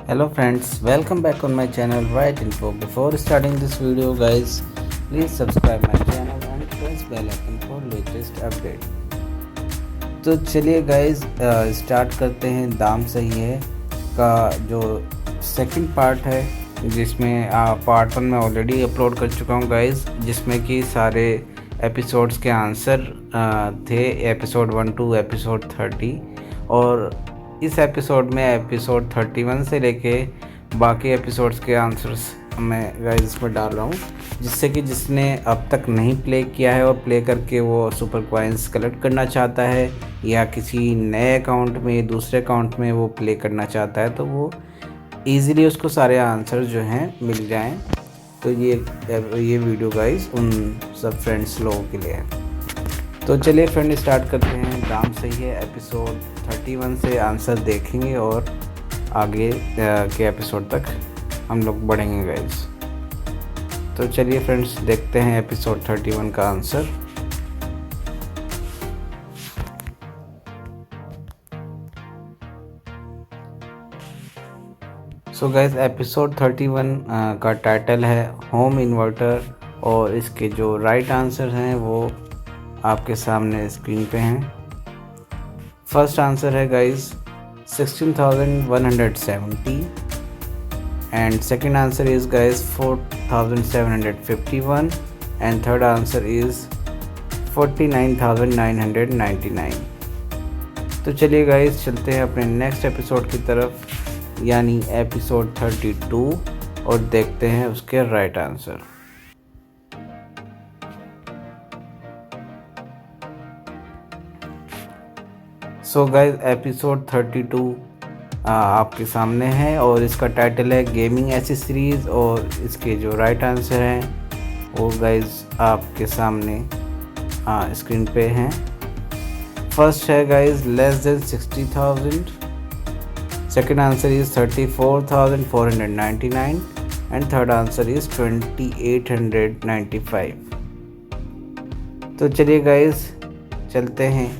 Hello friends, welcome back on my channel Right Info. Before starting this video guys, please subscribe my channel and press bell icon for latest update. तो चलिए guys start करते हैं दाम सही है का जो सेकंड पार्ट है, जिसमें पार्ट 1 में ऑलरेडी अपलोड कर चुका हूँ गाइस, जिसमें कि सारे एपिसोड्स के आंसर थे एपिसोड 1 टू एपिसोड 30। और इस एपिसोड में एपिसोड 31 से लेके बाकी एपिसोड्स के आंसर्स मैं गाइस इसमें डाल रहा हूँ, जिससे कि जिसने अब तक नहीं प्ले किया है और प्ले करके वो सुपर कॉइन्स कलेक्ट करना चाहता है या किसी नए अकाउंट में दूसरे अकाउंट में वो प्ले करना चाहता है, तो वो ईज़िली उसको सारे आंसर जो हैं मिल जाएं। तो ये वीडियो गाइस उन सब फ्रेंड्स लोगों के लिए है। तो चलिए फ्रेंड स्टार्ट करते हैं। दाम सही है एपिसोड 31 से आंसर देखेंगे और आगे के एपिसोड तक हम लोग बढ़ेंगे गाइस। तो चलिए फ्रेंड्स देखते हैं एपिसोड 31 का आंसर। सो गाइस एपिसोड 31 का टाइटल है होम इन्वर्टर और इसके जो राइट आंसर हैं वो आपके सामने स्क्रीन पे हैं। फर्स्ट आंसर है guys 16,170 and second answer is guys 4,751 and third answer is 49,999। तो चलिए गाइस चलते हैं अपने नेक्स्ट एपिसोड की तरफ, यानी एपिसोड 32, और देखते हैं उसके right answer. So guys episode 32 आपके सामने है और इसका टाइटल है गेमिंग एसेसरीज और इसके जो राइट आंसर हैं वो गाइस आपके सामने स्क्रीन पे हैं। फर्स्ट है guys less then 60,000, second answer is 34,499 and third answer is 2,895। तो चलिए गाइस चलते हैं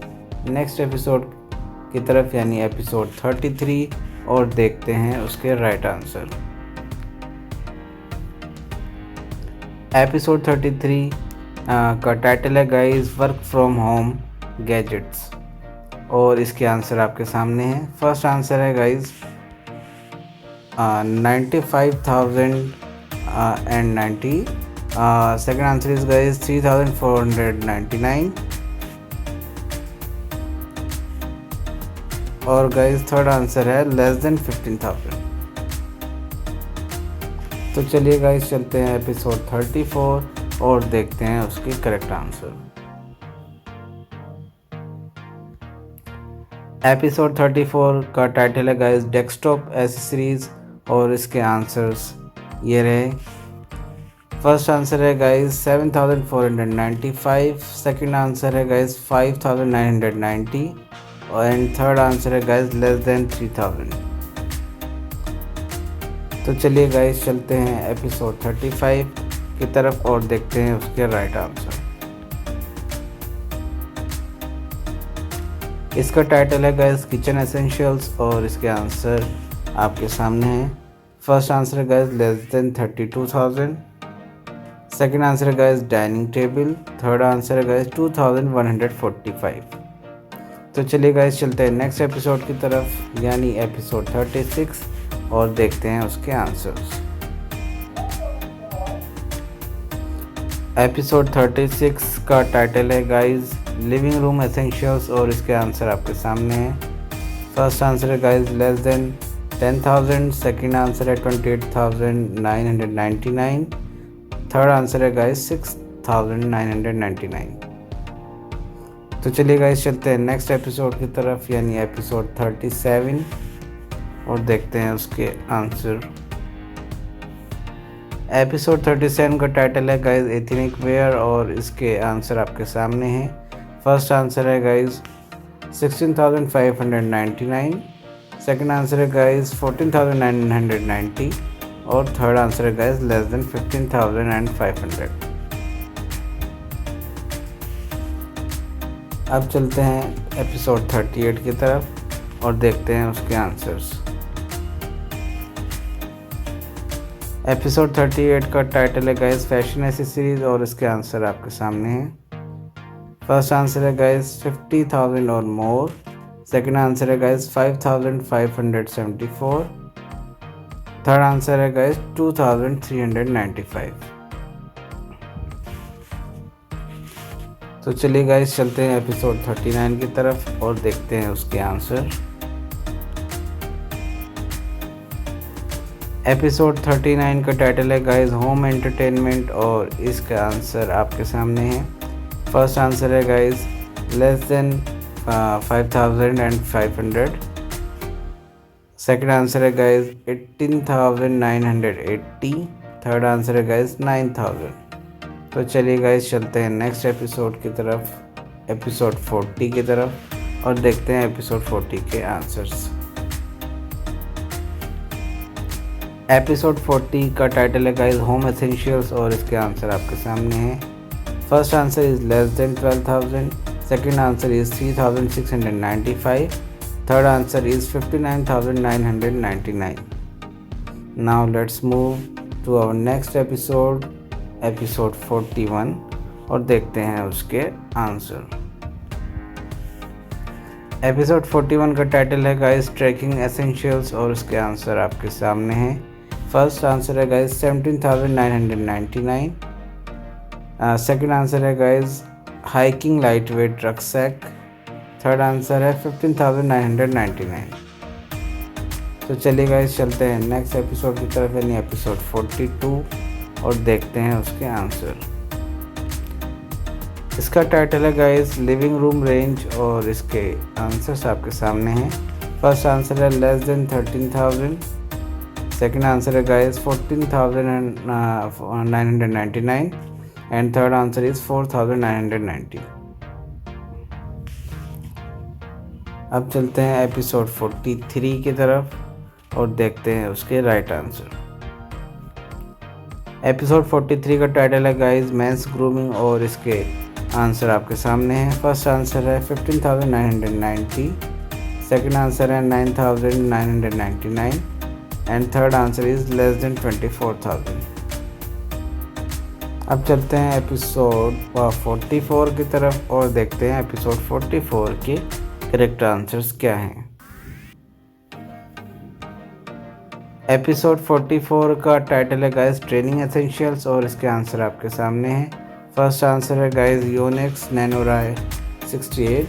नेक्स्ट एपिसोड की तरफ, यानी एपिसोड 33, और देखते हैं उसके राइट आंसर। एपिसोड 33 का टाइटल है guys work from home gadgets और इसके आंसर आपके सामने हैं। फर्स्ट आंसर है guys 95,090 second answer is guys 3,499 और गाइस थर्ड आंसर है लेस देन 15,000। तो चलिए गाइस चलते हैं एपिसोड 34 और देखते हैं उसकी करेक्ट आंसर। एपिसोड 34 का टाइटल है गाइस डेस्कटॉप एसेसरीज और इसके आंसर्स ये रहे। फर्स्ट आंसर है गाइस 7,495, सेकंड आंसर है गाइस 5,990 एंड थर्ड आंसर है गाइस लेस देन 3,000। तो चलिए गाइस चलते हैं एपिसोड 35 की तरफ और देखते हैं उसके राइट आंसर। इसका टाइटल है गाइस किचन एसेंशियल्स और इसके आंसर आपके सामने हैं। फर्स्ट आंसर है guys less than 32,000, second answer है guys dining table, third answer है गाइस 2,145। तो चलिए गाइस चलते हैं नेक्स्ट एपिसोड की तरफ, यानी एपिसोड 36, और देखते हैं उसके आंसर्स। एपिसोड 36 का टाइटल है गाइस लिविंग रूम एसेंशियल्स और इसके आंसर आपके सामने हैं। फर्स्ट आंसर है guys less then 10,000, second answer है 28,999, थर्ड आंसर है गाइस 6,999। तो चलिए गाइस चलते हैं नेक्स्ट एपिसोड की तरफ, यानी एपिसोड 37, और देखते हैं उसके आंसर। एपिसोड 37 का टाइटल है गाइस एथनिक वेयर और इसके आंसर आपके सामने हैं। फर्स्ट आंसर है गाइस 16,599, सेकंड आंसर है गाइस 14,990 और थर्ड आंसर है गाइस लेस देन 15,500। अब चलते हैं एपिसोड 38 की तरफ और देखते हैं उसके आंसर्स। एपिसोड 38 का टाइटल है गाइस फैशन एसेसरीज और इसके आंसर आपके सामने हैं। फर्स्ट आंसर है गाइस 50,000 और मोर। सेकंड आंसर है गाइस 5,574। थर्ड आंसर है गाइस 2,395। तो चलिए गाइस चलते हैं एपिसोड 39 की तरफ और देखते हैं उसके आंसर। एपिसोड 39 का टाइटल है गाइस होम एंटरटेनमेंट और इसका आंसर आपके सामने है। फर्स्ट आंसर है guys less then 5,500। Second answer है गाइस 18,980। थर्ड आंसर है गाइस 9,000। तो चलिए गाइस चलते हैं नेक्स्ट एपिसोड की तरफ, एपिसोड 40 की तरफ और देखते हैं एपिसोड 40 के आंसर्स। एपिसोड 40 का टाइटल है गाइस होम एसेंशियल्स और इसके आंसर आपके सामने हैं। First answer is less than 12,000। Second answer is 3,695। Third answer is 59,999। Now let's move to our next episode, episode 41 और देखते हैं उसके आंसर। एपिसोड 41 का टाइटल है गाइस ट्रैकिंग एसेंशियल्स और उसके आंसर आपके सामने हैं। फर्स्ट आंसर है गाइस 17,999। सेकंड आंसर है guys hiking light weight rucksack. Third answer है 15,999। तो चलिए गाइस चलते हैं नेक्स्ट एपिसोड की तरफ यानी एपिसोड 42 और देखते हैं उसके आंसर। इसका टाइटल है गाइस लिविंग रूम रेंज और इसके आंसर्स आपके सामने हैं। फर्स्ट आंसर है लेस देन 13,000। सेकंड आंसर है guys 14,999 and third answer is 4,990। अब चलते हैं एपिसोड 43 की तरफ और देखते हैं उसके राइट आंसर। एपिसोड 43 का टाइटल है गाइस मेंस ग्रूमिंग और इसके आंसर आपके सामने हैं। फर्स्ट आंसर है 15,990। सेकंड आंसर है 9,999 and third answer is less then 24,000। अब चलते हैं एपिसोड 44 की तरफ और देखते हैं एपिसोड 44 के करेक्ट आंसर्स क्या हैं। एपिसोड 44 का टाइटल है गाइस ट्रेनिंग एसेंशियल्स और इसके आंसर आपके सामने हैं। फर्स्ट आंसर है गाइस योनेक्स नैनोराय 68।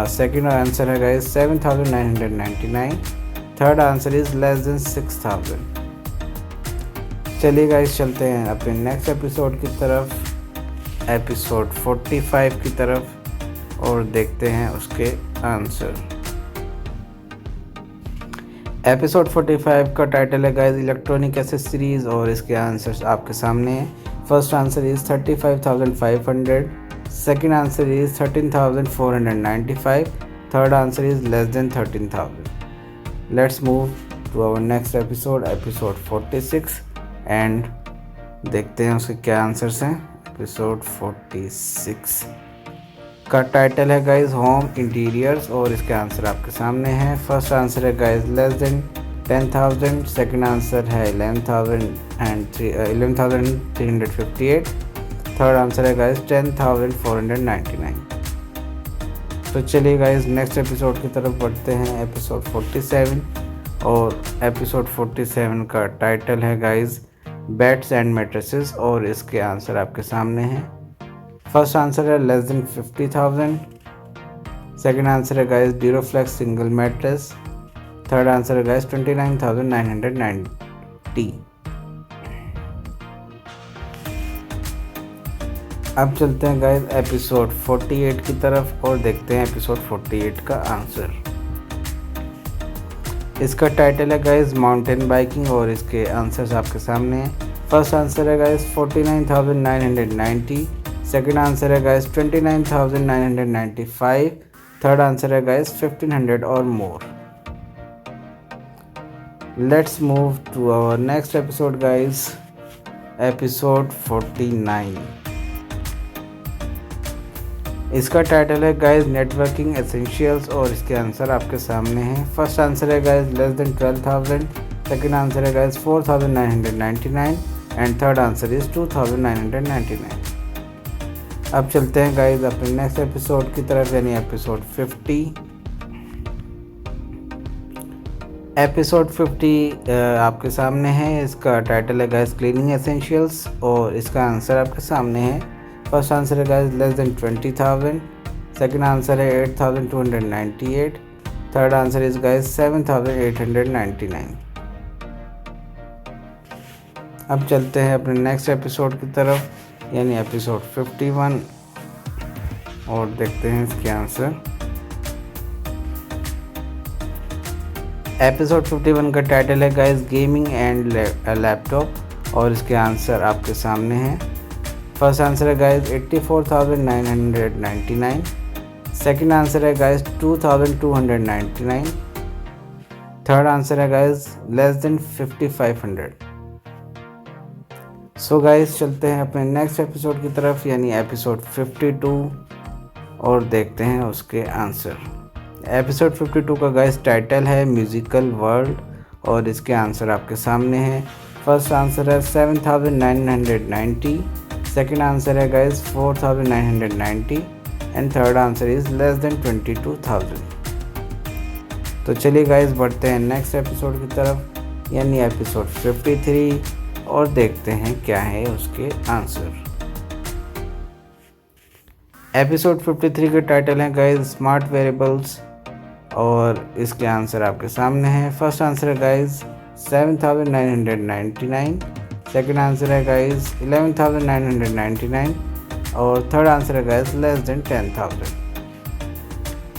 सेकंड आंसर है guys 7,999। Third answer is less then 6,000। चलिए गाइस चलते हैं अपने नेक्स्ट एपिसोड की तरफ, एपिसोड 45 की तरफ और देखते हैं उसके आंसर। एपिसोड 45 का टाइटल है गाइस इलेक्ट्रॉनिक एसेसरीज और इसके आंसर्स आपके सामने हैं। First answer is 35,500। Second answer is 13,495। Third answer is less than 13,000। Let's move to our next episode, episode 46 and देखते हैं उसके क्या आंसर्स हैं। एपिसोड 46 का टाइटल है गाइस होम इंटीरियर्स और इसके आंसर आपके सामने हैं। फर्स्ट आंसर है guys less then 10,000। Second answer है 11,358। थर्ड आंसर है गाइस 10,499। तो चलिए गाइस नेक्स्ट एपिसोड की तरफ बढ़ते हैं, एपिसोड 47 और एपिसोड 47 का टाइटल है गाइस बेड्स एंड मैट्रेसेस और इसके आंसर आपके सामने हैं। फर्स्ट आंसर है लेस देन 50,000। सेकंड आंसर है guys Duroflex single mattress. Third answer है गाइस 29,990। अब चलते हैं गाइस एपिसोड 48 की तरफ और देखते हैं एपिसोड 48 का आंसर। इसका टाइटल है गाइस माउंटेन बाइकिंग और इसके आंसर्स आपके सामने हैं। फर्स्ट आंसर है गाइस 49,990। सेकंड आंसर है गाइस 29,995। थर्ड आंसर है गाइस 1,500 और more. Let's move to our next episode guys, episode 49। इसका टाइटल है गाइस नेटवर्किंग एसेंशियल्स और इसके आंसर आपके सामने हैं। फर्स्ट आंसर है guys less than 12,000। Second answer है guys 4999 and third answer is 2999। अब चलते हैं गाइस अपने नेक्स्ट एपिसोड की तरफ, यानी एपिसोड 50। एपिसोड 50 आपके सामने है। इसका टाइटल है गाइस क्लीनिंग एसेंशियल्स और इसका आंसर आपके सामने है। फर्स्ट आंसर है guys less then 20,000, second answer है 8,298, थर्ड आंसर इज गाइस 7,899। अब चलते हैं अपने नेक्स्ट एपिसोड की तरफ, यानी एपिसोड 51 और देखते हैं इसके आंसर। एपिसोड 51 का टाइटल है गाइस गेमिंग एंड लैपटॉप और इसके आंसर आपके सामने हैं। फर्स्ट आंसर है गाइस 84,999, सेकंड आंसर है गाइस 2,299, थर्ड आंसर है guys less then 5,500। So guys चलते हैं अपने नेक्स्ट एपिसोड की तरफ, यानी एपिसोड 52 और देखते हैं उसके आंसर। एपिसोड 52 का गाइस टाइटल है म्यूजिकल वर्ल्ड और इसके आंसर आपके सामने हैं। फर्स्ट आंसर है 7,990, सेकंड आंसर है guys 4,990 and third answer is less then 22,000। तो चलिए गाइस बढ़ते हैं नेक्स्ट एपिसोड की तरफ, यानी एपिसोड 53 और देखते हैं क्या है उसके आंसर। एपिसोड 53 के टाइटल है गाइस स्मार्ट वेरिएबल्स और इसके आंसर आपके सामने हैं। फर्स्ट आंसर है गाइस 7,999, सेकंड आंसर है गाइस 11,999 और थर्ड आंसर है गाइस लेस देन 10,000।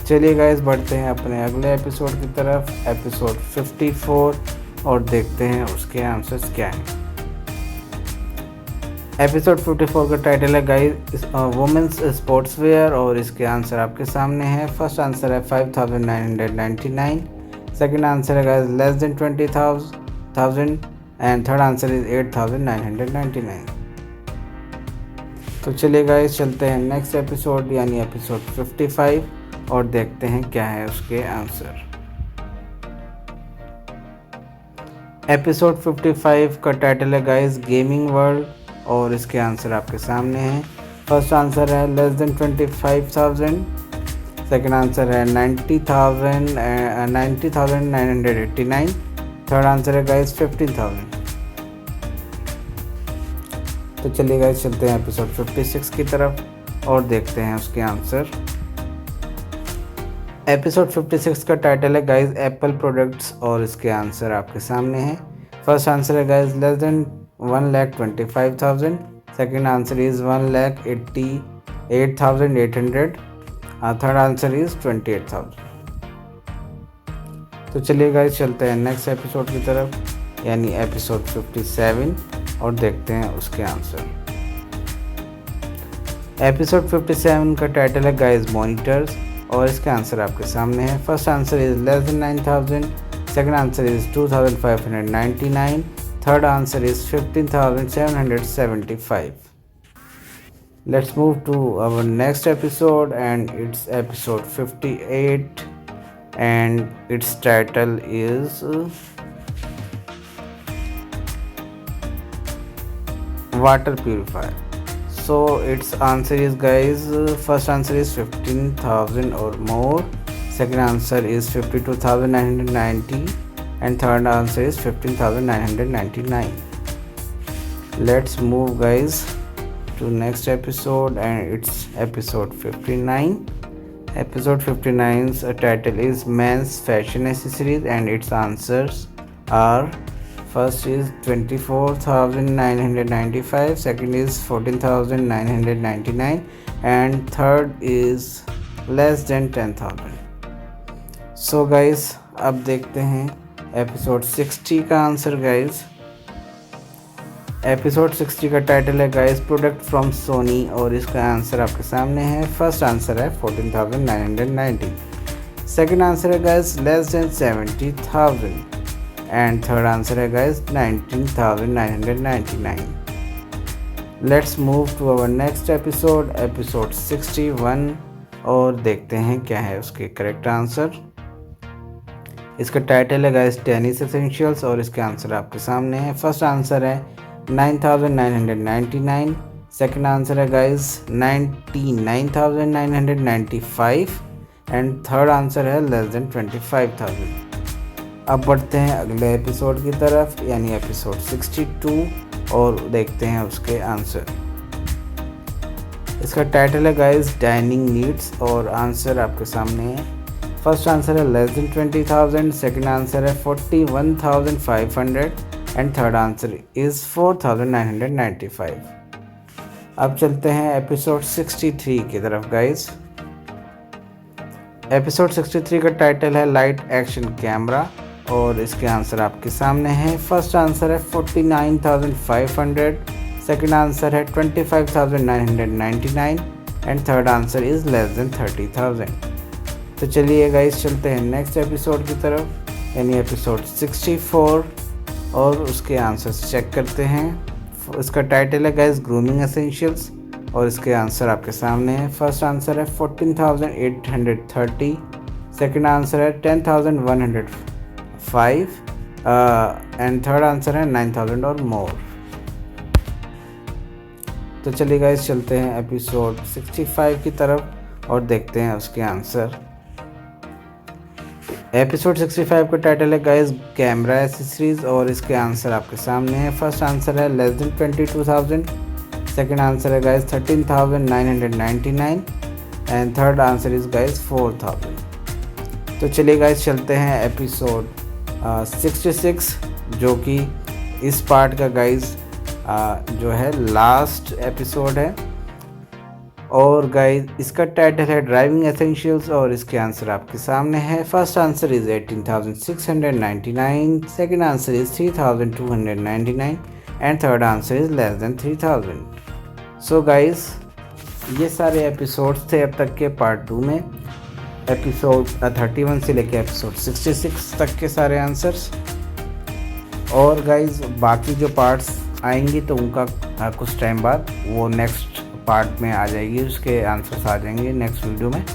चलिए गाइस बढ़ते हैं अपने अगले एपिसोड की तरफ, एपिसोड 54 और देखते हैं उसके आंसर्स क्या हैं। एपिसोड 54 का टाइटल है गाइस वुमेन्स स्पोर्ट्स वेयर और इसके आंसर आपके सामने हैं। फर्स्ट आंसर है 5,999, सेकंड आंसर है guys less then 20,000 and third answer is 8,999। तो चलिए गाइस चलते हैं नेक्स्ट एपिसोड, यानी एपिसोड 55 और देखते हैं क्या है उसके आंसर। एपिसोड 55 का टाइटल है गाइस गेमिंग वर्ल्ड और इसके आंसर आपके सामने हैं। फर्स्ट आंसर है लेस देन 25,000, सेकंड आंसर है 90,989, थर्ड आंसर है गाइस 15,000। तो चलिए गाइस चलते हैं एपिसोड 56 की तरफ और देखते हैं उसके आंसर। एपिसोड 56 का टाइटल है गाइस एप्पल प्रोडक्ट्स और इसके आंसर आपके सामने हैं। फर्स्ट आंसर है guys less then 1,25,000, second answer is 1,88,800, third answer is 28,000। तो चलिए गाइस चलते हैं नेक्स्ट एपिसोड की तरफ, यानी एपिसोड 57 और देखते हैं उसके आंसर। एपिसोड 57 का टाइटल है गाइस मॉनिटर्स और इसके आंसर आपके सामने है। First answer is less then 9,000, second answer is 2,599, third answer is 15,775. Let's move to our next episode and it's episode 58 and its title is water purifier. So its answer is guys, first answer is 15,000 or more, second answer is 52,990 and third answer is 15,999. Let's move guys to next episode and it's episode 59. Episode 59's title is men's fashion accessories and its answers are: first is 24,995, second is 14,999 and third is less than 10,000. So guys अब देखते हैं episode 60 का answer guys. Episode 60 का title है guys product from Soni और इसका answer आपके सामने है। फर्स्ट आंसर है 14,990, सेकंड आंसर है guys less than 70,000 and third answer है guys 19,999। Let's move to our next episode, episode 61 और देखते हैं क्या है उसके करेक्ट आंसर। इसका टाइटल है गाइस टेनिस एसेंशियल्स और इसके आंसर आपके सामने है। फर्स्ट आंसर है 9999, सेकंड आंसर है गाइस 99,995 एंड थर्ड आंसर है लेस देन 25,000। अब बढ़ते हैं अगले एपिसोड की तरफ यानी एपिसोड 62 और देखते हैं उसके आंसर। इसका टाइटल है गाइस डाइनिंग नीड्स और आंसर आपके सामने है। फर्स्ट आंसर है लेस देन 20,000, सेकंड आंसर है 41,500 एंड थर्ड आंसर इज़ 4,995। अब चलते हैं एपिसोड 63 की तरफ गाइस। एपिसोड 63 का टाइटल है लाइट एक्शन कैमरा और इसके आंसर आपके सामने हैं। फर्स्ट आंसर है 49,500, सेकंड आंसर है 25,999 and third answer is less then 30,000। तो चलिए गाइस चलते हैं नेक्स्ट एपिसोड की तरफ यानी एपिसोड 64 और उसके आंसर्स चेक करते हैं। इसका टाइटल है गाइस ग्रूमिंग एसेंशियल्स और इसके आंसर आपके सामने हैं। फर्स्ट आंसर है 14,830, सेकंड आंसर है 10,105 एंड थर्ड आंसर है 9,000 और मोर। तो चलिए गाइस चलते हैं एपिसोड 65 की तरफ और देखते हैं उसके आंसर। एपिसोड 65 का टाइटल है गाइस कैमरा एसेसरीज और इसके आंसर आपके सामने है। फर्स्ट आंसर है लेस देन 22,000, सेकंड आंसर है guys 13,999 and third answer is guys 4,000। तो चलिए गाइस चलते हैं एपिसोड 66 जो कि इस पार्ट का गाइस जो है लास्ट एपिसोड है और गाइस इसका टाइटल है ड्राइविंग एसेंशियल्स और इसके आंसर आपके सामने है। First answer is 18,699, second answer is 3,299 and third answer is less then 3,000। So guys ये सारे एपिसोड्स थे अब तक के पार्ट 2 में, एपिसोड 31 से लेकर एपिसोड 66 तक के सारे आंसर्स। और गाइस बाकी जो पार्ट्स आएंगी तो उनका कुछ टाइम बाद वो नेक्स्ट पार्ट में आ जाएगी, उसके आंसर्स आ जाएंगे नेक्स्ट वीडियो में।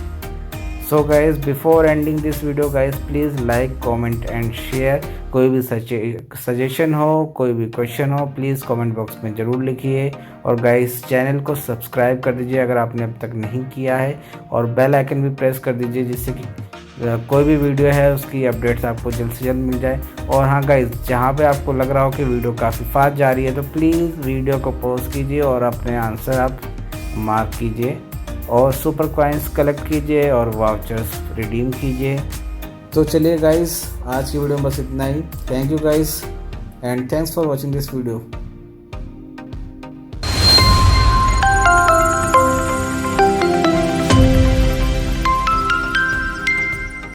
So guys before ending this video guys please like comment and share. कोई भी सजेशन हो, कोई भी क्वेश्चन हो प्लीज़ कमेंट बॉक्स में ज़रूर लिखिए और गाइस चैनल को सब्सक्राइब कर दीजिए अगर आपने अब तक नहीं किया है और बेल आइकन भी प्रेस कर दीजिए जिससे कि कोई भी वीडियो है उसकी अपडेट्स आपको जल्द से जल्द मिल जाए। और हाँ गाइस जहाँ पे आपको लग रहा हो कि वीडियो काफ़ी फास्ट जा रही है तो प्लीज़ वीडियो को पॉज कीजिए और अपने आंसर आप मार्क कीजिए और सुपर कॉइन्स कलेक्ट कीजिए और वाउचर्स रिडीम कीजिए। तो चलिए गाइस आज की वीडियो में बस इतना ही। Thank you guys and thanks for watching this video.